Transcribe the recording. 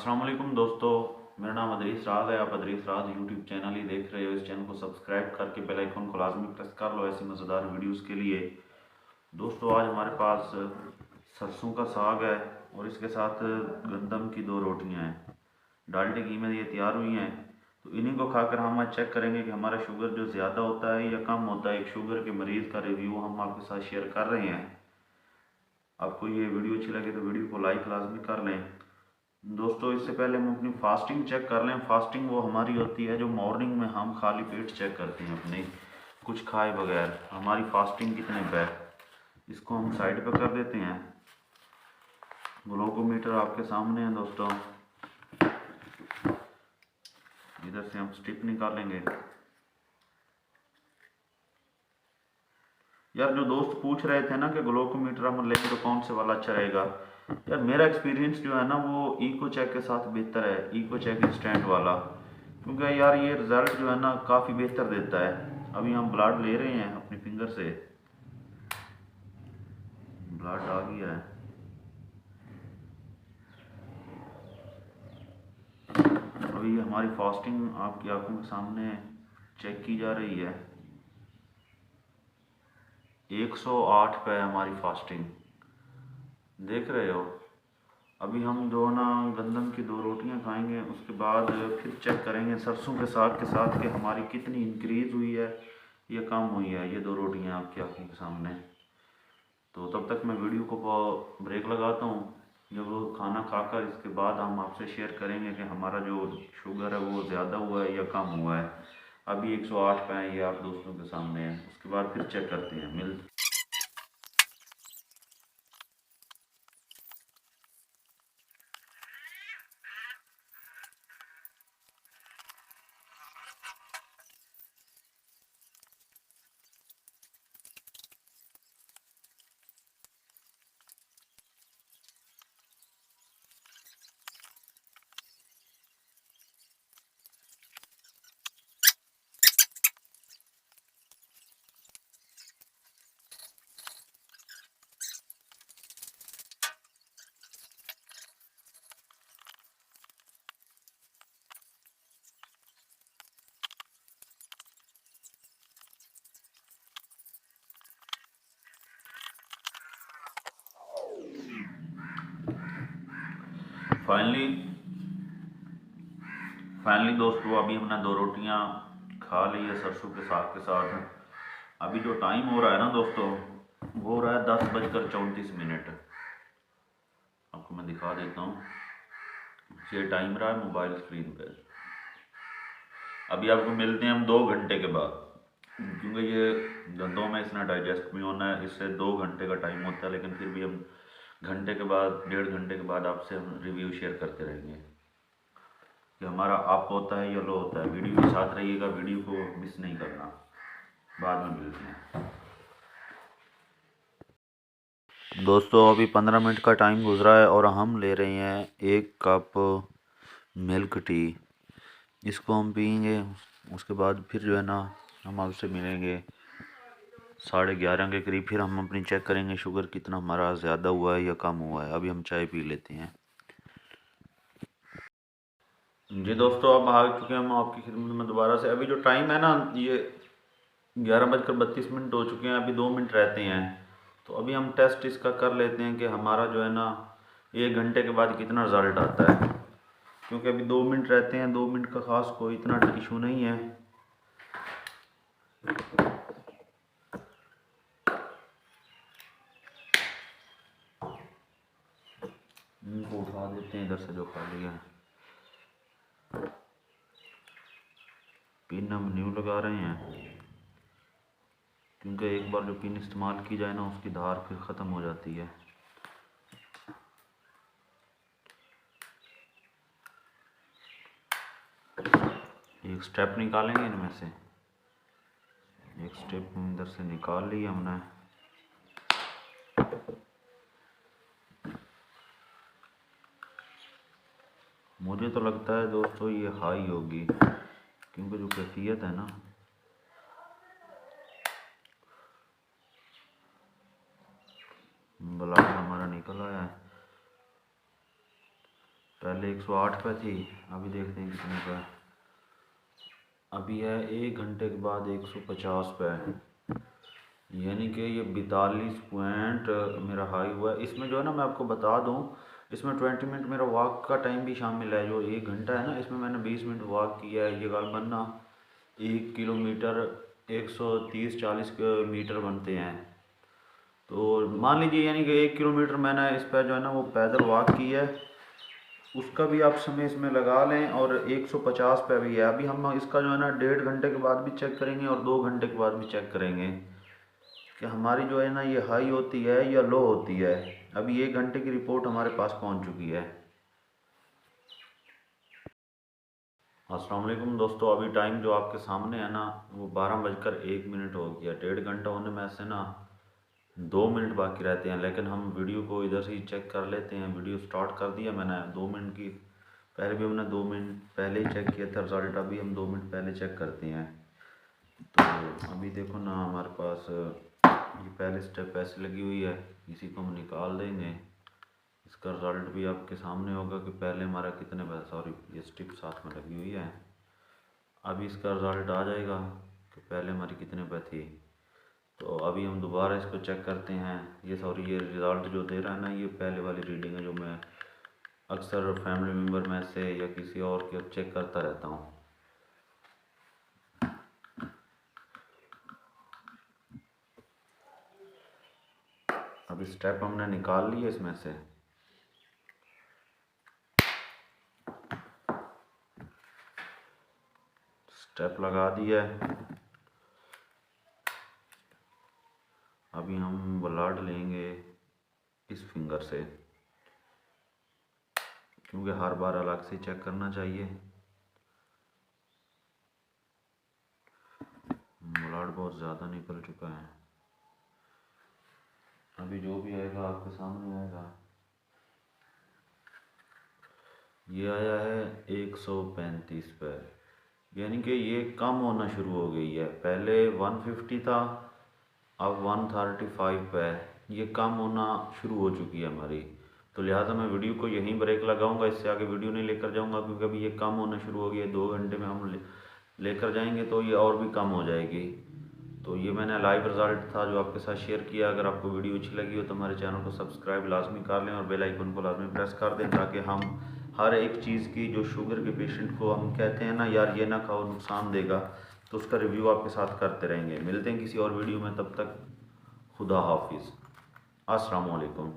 अस्सलाम वालेकुम दोस्तों, मेरा नाम अदरीस राज है। आप अदरीस राज यूट्यूब चैनल ही देख रहे हो। इस चैनल को सब्सक्राइब करके बेल आइकन को लाजमी प्रेस कर लो ऐसी मज़ेदार वीडियोस के लिए। दोस्तों आज हमारे पास सरसों का साग है और इसके साथ गंदम की दो रोटियां हैं। डाल्टे घी में ये तैयार हुई हैं। तो इन्हीं को खाकर हम आज चेक करेंगे कि हमारा शुगर जो ज़्यादा होता है या कम होता है। एक शुगर के मरीज़ का रिव्यू हम आपके साथ शेयर कर रहे हैं। आपको ये वीडियो अच्छी लगे तो वीडियो को लाइक लाजमी कर लें। दोस्तों इससे पहले हम अपनी फास्टिंग चेक कर लें। फास्टिंग वो हमारी होती है जो मॉर्निंग में हम खाली पेट चेक करते हैं अपने कुछ खाए बगैर हमारी फास्टिंग कितने पे। इसको हम साइड पे कर देते हैं। ग्लूकोमीटर आपके सामने है दोस्तों। इधर से हम स्टिक निकालेंगे। यार जो दोस्त पूछ रहे थे ना कि ग्लूकोमीटर हम लेंगे तो कौन से वाला अच्छा रहेगा, यार मेरा एक्सपीरियंस जो है ना वो इको चेक के साथ बेहतर है। इको चेक इंस्टेंट वाला, क्योंकि यार ये रिज़ल्ट जो है ना काफ़ी बेहतर देता है। अभी हम ब्लड ले रहे हैं अपनी फिंगर से। ब्लड आ गया है। अभी हमारी फास्टिंग आपकी आंखों के सामने चेक की जा रही है। 108 पे है हमारी फास्टिंग, देख रहे हो। अभी हम जो ना गंदम की दो रोटियां खाएंगे, उसके बाद फिर चेक करेंगे सरसों के साग के साथ कि हमारी कितनी इंक्रीज़ हुई है या कम हुई है। ये दो रोटियां आपकी आंखों के सामने। तो तब तक मैं वीडियो को ब्रेक लगाता हूँ। जब वो खाना खाकर इसके बाद हम आपसे शेयर करेंगे कि हमारा जो शुगर है वो ज़्यादा हुआ है या कम हुआ है। अभी 108 पे है, ये आप दोस्तों के सामने है। उसके बाद फिर चेक करते हैं। फाइनली फाइनली दोस्तों अभी हमने दो रोटियां खा ली है सरसों के साग के साथ। अभी जो टाइम हो रहा है ना दोस्तों, वो हो रहा है 10:34। आपको मैं दिखा देता हूँ। ये टाइम रहा है मोबाइल स्क्रीन पे। अभी आपको मिलते हैं हम 2 घंटे के बाद, क्योंकि ये दंदों में इतना डाइजेस्ट भी होना है। इससे 2 घंटे का टाइम होता है, लेकिन फिर भी हम घंटे के बाद 1.5 घंटे के बाद आपसे हम रिव्यू शेयर करते रहेंगे कि हमारा अप होता है या लो होता है। वीडियो के साथ रहिएगा, वीडियो को मिस नहीं करना। बाद में मिलते हैं दोस्तों। अभी 15 मिनट का टाइम गुजरा है और हम ले रहे हैं 1 कप मिल्क टी। इसको हम पियेंगे, उसके बाद फिर जो है ना हम आपसे मिलेंगे 11:30 के करीब। फिर हम अपनी चेक करेंगे शुगर कितना हमारा ज़्यादा हुआ है या कम हुआ है। अभी हम चाय पी लेते हैं। जी दोस्तों, अब आ चुके हैं हम आपकी खिदमत में दोबारा से। अभी जो टाइम है ना ये 11:32 हो चुके हैं। अभी 2 मिनट रहते हैं। तो अभी हम टेस्ट इसका कर लेते हैं कि हमारा जो है ना 1 घंटे के बाद कितना रिज़ल्ट आता है। क्योंकि अभी 2 मिनट रहते हैं। 2 मिनट का ख़ास कोई इतना इशू नहीं है। इनको उठा देते हैं इधर से जो खाली है। पिन हम न्यू लगा रहे हैं, क्योंकि एक बार जो पिन इस्तेमाल की जाए ना उसकी धार फिर ख़त्म हो जाती है। एक स्टेप निकालेंगे इनमें से। एक स्टेप इधर से निकाल ली हमने। मुझे तो लगता है दोस्तों ये हाई होगी, क्योंकि जो कैफियत है ना ब्लड हमारा निकल आया है। पहले पहले 108 पे थी, अभी देखते हैं कितने पे। अभी है 1 घंटे के बाद 150 पे, यानी कि ये 42 पॉइंट मेरा हाई हुआ है। इसमें जो है ना, मैं आपको बता दूं, इसमें 20 मिनट मेरा वॉक का टाइम भी शामिल है। जो 1 घंटा है ना, इसमें मैंने 20 मिनट वॉक किया है। ये गालबन ना 1 किलोमीटर 130-40 मीटर बनते हैं। तो मान लीजिए यानी कि 1 किलोमीटर मैंने इस पर जो है ना वो पैदल वॉक किया है, उसका भी आप समय इसमें लगा लें। और 150 पे भी है। अभी हम इसका जो है ना 1.5 घंटे के बाद भी चेक करेंगे और 2 घंटे के बाद भी चेक करेंगे कि हमारी जो है ना ये हाई होती है या लो होती है। अभी 1 घंटे की रिपोर्ट हमारे पास पहुंच चुकी है। अस्सलाम वालेकुम दोस्तों, अभी टाइम जो आपके सामने है ना वो 12:01 हो गया। 1.5 घंटा होने में से ना 2 मिनट बाकी रहते हैं, लेकिन हम वीडियो को इधर से ही चेक कर लेते हैं। वीडियो स्टार्ट कर दिया मैंने 2 मिनट की, पहले भी हमने 2 मिनट पहले ही चेक किया था रिजल्ट। अभी हम 2 मिनट पहले चेक करते हैं। तो अभी देखो ना हमारे पास ये पहले स्टेप ऐसे लगी हुई है, इसी को हम निकाल देंगे। इसका रिजल्ट भी आपके सामने होगा कि पहले हमारा कितने पे, सॉरी ये स्टिप साथ में लगी हुई है। अभी इसका रिजल्ट आ जाएगा कि पहले हमारी कितने पे थी। तो अभी हम दोबारा इसको चेक करते हैं। ये सॉरी ये रिज़ल्ट जो दे रहा है ना, ये पहले वाली रीडिंग है जो मैं अक्सर फैमिली मेम्बर में से या किसी और के चेक करता रहता हूँ। अभी स्टेप हमने निकाल लिए इसमें से। स्टेप लगा दिया है। अभी हम ब्लड लेंगे इस फिंगर से, क्योंकि हर बार अलग से चेक करना चाहिए। ब्लड बहुत ज़्यादा निकल चुका है। अभी जो भी आएगा आपके सामने आएगा। ये आया है 135 पे, यानी कि ये कम होना शुरू हो गई है। पहले 150 था, अब 135 पे है। ये कम होना शुरू हो चुकी है हमारी। तो लिहाजा मैं वीडियो को यहीं ब्रेक लगाऊंगा, इससे आगे वीडियो नहीं लेकर जाऊंगा, क्योंकि अभी ये कम होना शुरू हो गई है। 2 घंटे में हम लेकर जाएंगे तो ये और भी कम हो जाएगी। तो ये मैंने लाइव रिजल्ट था जो आपके साथ शेयर किया। अगर आपको वीडियो अच्छी लगी हो तो हमारे चैनल को सब्सक्राइब लाजमी कर लें और बेल आइकन को लाजमी प्रेस कर दें, ताकि हम हर एक चीज़ की, जो शुगर के पेशेंट को हम कहते हैं ना यार ये ना खाओ नुकसान देगा, तो उसका रिव्यू आपके साथ करते रहेंगे। मिलते हैं किसी और वीडियो में, तब तक खुदा हाफिज़, अस्सलाम वालेकुम।